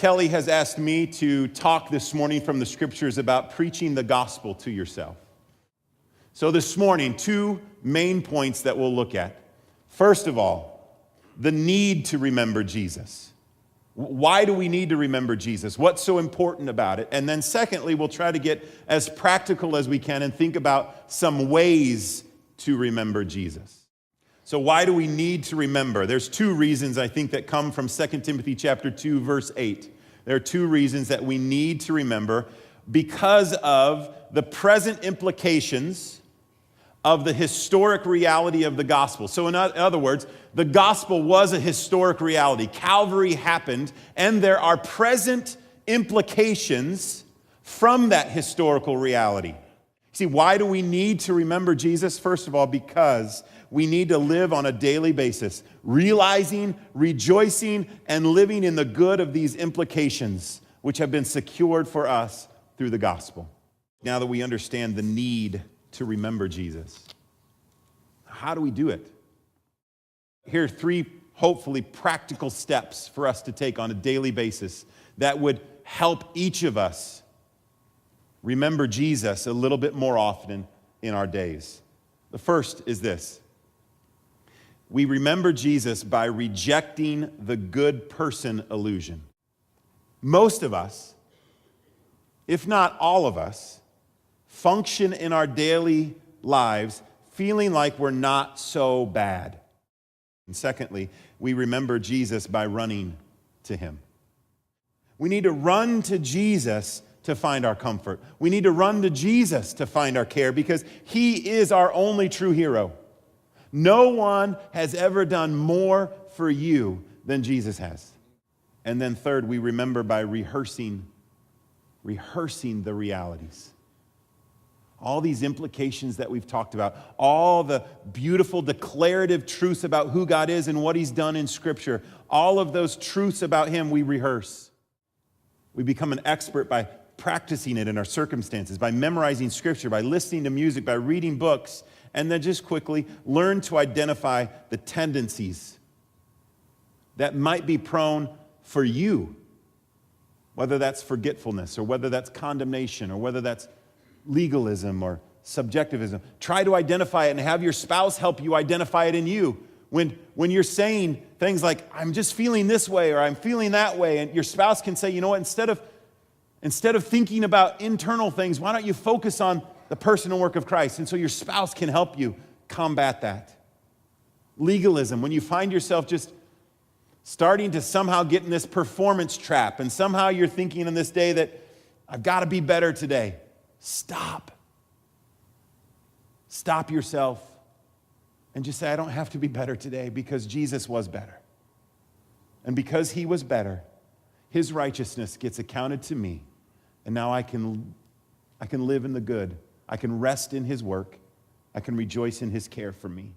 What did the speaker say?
Kelly has asked me to talk this morning from the scriptures about preaching the gospel to yourself. So this morning, two main points that we'll look at. First of all, the need to remember Jesus. Why do we need to remember Jesus? What's so important about it? And then secondly, we'll try to get as practical as we can and think about some ways to remember Jesus. So why do we need to remember? There's two reasons I think that come from 2 Timothy chapter 2, verse 8. There are two reasons that we need to remember because of the present implications of the historic reality of the gospel. So in other words, the gospel was a historic reality. Calvary happened, and there are present implications from that historical reality. See, why do we need to remember Jesus? First of all, because we need to live on a daily basis, realizing, rejoicing, and living in the good of these implications, which have been secured for us through the gospel. Now that we understand the need to remember Jesus, how do we do it? Here are three, hopefully, practical steps for us to take on a daily basis that would help each of us remember Jesus a little bit more often in our days. The first is this. We remember Jesus by rejecting the good person illusion. Most of us, if not all of us, function in our daily lives feeling like we're not so bad. And secondly, we remember Jesus by running to him. We need to run to Jesus to find our comfort. We need to run to Jesus to find our care because he is our only true hero. No one has ever done more for you than Jesus has. And then third, we remember by rehearsing the realities. All these implications that we've talked about, all the beautiful declarative truths about who God is and what he's done in Scripture, all of those truths about him we rehearse. We become an expert by practicing it in our circumstances, by memorizing Scripture, by listening to music, by reading books, and then just quickly learn to identify the tendencies that might be prone for you, whether that's forgetfulness or whether that's condemnation or whether that's legalism or subjectivism. Try to identify it and have your spouse help you identify it in you. When you're saying things like, I'm just feeling this way or I'm feeling that way, and your spouse can say, you know what, instead of thinking about internal things, why don't you focus on the person and work of Christ? And so your spouse can help you combat that. Legalism, when you find yourself just starting to somehow get in this performance trap and somehow you're thinking on this day that I've got to be better today. Stop. Stop yourself and just say, I don't have to be better today because Jesus was better. And because he was better, his righteousness gets accounted to me. And now I can live in the good. I can rest in his work. I can rejoice in his care for me.